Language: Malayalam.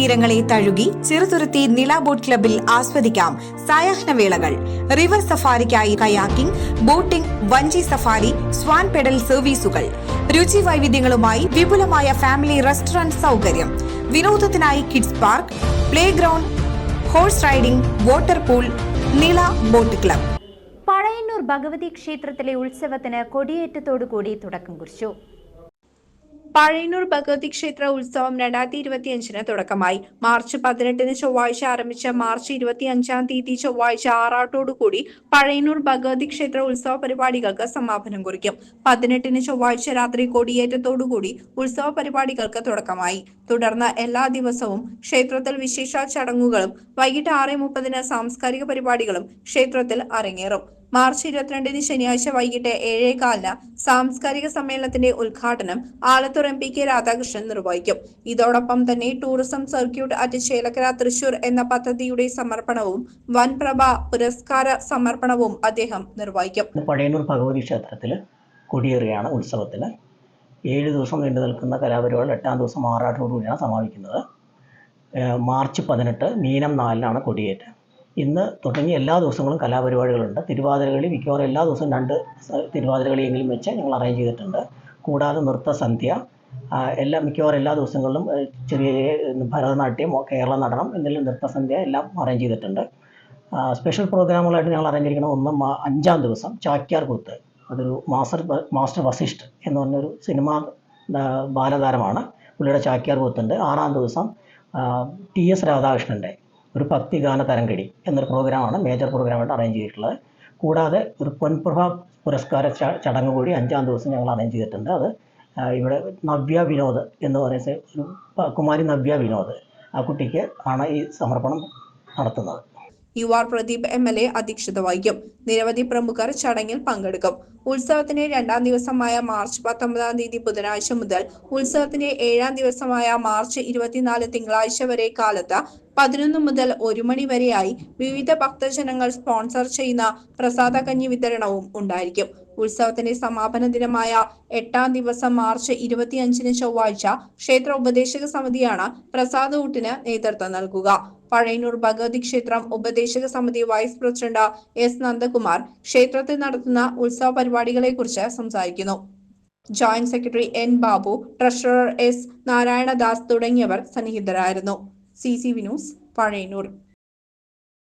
തീരങ്ങളെ തഴുകി ചെറുതുരുത്തി നില ബോട്ട് ക്ലബിൽ ആസ്വദിക്കാം സായാഹ്നവേളകൾ. റിവർ സഫാരിക്കായി കയാക്കിംഗ്, ബോട്ടിംഗ്, വഞ്ചി സഫാരി, സ്വാൻ പെഡൽ സർവീസുകൾ. രുചി വൈവിധ്യങ്ങളുമായി വിപുലമായ ഫാമിലി റെസ്റ്റോറന്റ് സൗകര്യം. വിനോദത്തിനായി kids park, play ground, horse riding, water pool. നില ബോട്ട് ക്ലബ്. പഴയന്നൂർ ഭഗവതി ക്ഷേത്രത്തിലെ ഉത്സവത്തിന് കൊടിയേറ്റത്തോടുകൂടി തുടക്കം കുറിച്ചു. പഴയന്നൂർ ഭഗവതി ക്ഷേത്ര ഉത്സവം 2025 തുടക്കമായി. മാർച്ച് 18 ചൊവ്വാഴ്ച ആരംഭിച്ച മാർച്ച് 25 ചൊവ്വാഴ്ച ആറാട്ടോടുകൂടി പഴയന്നൂർ ഭഗവതി ക്ഷേത്ര ഉത്സവ പരിപാടികൾക്ക് സമാപനം കുറിക്കും. 18 ചൊവ്വാഴ്ച രാത്രി കൊടിയേറ്റത്തോടുകൂടി ഉത്സവ പരിപാടികൾക്ക് തുടക്കമായി. തുടർന്ന് എല്ലാ ദിവസവും ക്ഷേത്രത്തിൽ വിശേഷ ചടങ്ങുകളും വൈകിട്ട് 6:30 സാംസ്കാരിക പരിപാടികളും ക്ഷേത്രത്തിൽ അരങ്ങേറും. മാർച്ച് 22 ശനിയാഴ്ച വൈകിട്ട് 7:15 സാംസ്കാരിക സമ്മേളനത്തിന്റെ ഉദ്ഘാടനം ആലത്തൂർ MP K രാധാകൃഷ്ണൻ നിർവഹിക്കും. ഇതോടൊപ്പം തന്നെ tourism circuit at Chelakkara Thrissur എന്ന പദ്ധതിയുടെ സമർപ്പണവും വൻപ്രഭ പുരസ്കാര സമർപ്പണവും അദ്ദേഹം നിർവഹിക്കും. പഴയന്നൂർ ഭഗവതി ക്ഷേത്രത്തിൽ കൊടിയേറിയാണ് ഉത്സവത്തിന് 7 ദിവസം നീണ്ടു നിൽക്കുന്ന കലാപരിപാടികൾ 8-ാം ദിവസം ആറാട്ടോടുകൂടിയാണ് സമാപിക്കുന്നത്. മാർച്ച് 18 മീനം 4-നാണ് കൊടിയേറ്റ്. ഇന്ന് തുടങ്ങിയ എല്ലാ ദിവസങ്ങളും കലാപരിപാടികളുണ്ട്. തിരുവാതിരകളി മിക്കവാറും എല്ലാ ദിവസവും 2 തിരുവാതിരകളിയെങ്കിലും വെച്ച് ഞങ്ങൾ അറേഞ്ച് ചെയ്തിട്ടുണ്ട്. കൂടാതെ നൃത്തസന്ധ്യ മിക്കവാറും എല്ലാ ദിവസങ്ങളിലും ചെറിയ ഭരതനാട്യം, കേരള നടനം എന്തെങ്കിലും നൃത്തസന്ധ്യ എല്ലാം അറേഞ്ച് ചെയ്തിട്ടുണ്ട്. സ്പെഷ്യൽ പ്രോഗ്രാമുകളായിട്ട് ഞങ്ങൾ അറേഞ്ച് ചെയ്തിരിക്കുന്നത് 5-ാം ദിവസം ചാക്യാർ കൂത്ത്. അതൊരു മാസ്റ്റർ വസിഷ്ഠ് എന്ന് പറഞ്ഞൊരു സിനിമ ബാലതാരമാണ്. പുള്ളിയുടെ ചാക്യാർ കൂത്തുണ്ട്. 6-ാം ദിവസം TS രാധാകൃഷ്ണൻ്റെ ഒരു ഭക്തിഗാന തരംഗടി എന്നൊരു പ്രോഗ്രാമാണ് മേജർ പ്രോഗ്രാമായിട്ട് അറേഞ്ച് ചെയ്തിട്ടുള്ളത്. കൂടാതെ ഒരു പൊൻപ്രഭ പുരസ്കാര ചടങ്ങ് കൂടി 5-ാം ദിവസം ഞങ്ങൾ അറേഞ്ച് ചെയ്തിട്ടുണ്ട്. അത് ഇവിടെ നവ്യ വിനോദ് എന്ന് പറയുന്ന ഒരു കുമാരി നവ്യ വിനോദ്, ആ കുട്ടിക്ക് ആണ് ഈ സമർപ്പണം നടത്തുന്നത്. UR പ്രദീപ് MLA അധ്യക്ഷത വഹിക്കും. നിരവധി പ്രമുഖർ ചടങ്ങിൽ പങ്കെടുക്കും. ഉത്സവത്തിന്റെ 2-ാം ദിവസമായ മാർച്ച് 19 ബുധനാഴ്ച മുതൽ ഉത്സവത്തിന്റെ 7-ാം ദിവസമായ മാർച്ച് 24 തിങ്കളാഴ്ച വരെ കാലത്ത് 11 മുതൽ 1 മണി വരെയായി വിവിധ ഭക്തജനങ്ങൾ സ്പോൺസർ ചെയ്യുന്ന പ്രസാദ കഞ്ഞി വിതരണവും ഉണ്ടായിരിക്കും. ഉത്സവത്തിന്റെ സമാപന ദിനമായ 8-ാം ദിവസം മാർച്ച് 25 ചൊവ്വാഴ്ച ക്ഷേത്ര ഉപദേശക സമിതിയാണ് പ്രസാദ ഊട്ടിന് നേതൃത്വം നൽകുക. പഴയന്നൂർ ഭഗവതി ക്ഷേത്രം ഉപദേശക സമിതി വൈസ് പ്രസിഡന്റ് S നന്ദകുമാർ ക്ഷേത്രത്തിൽ നടത്തുന്ന ഉത്സവ പരിപാടികളെക്കുറിച്ച് സംസാരിക്കുന്നു. Joint secretary N Babu, treasurer S Narayanadas തുടങ്ങിയവർ സന്നിഹിതരായിരുന്നു. CCV news, Pazhayannur.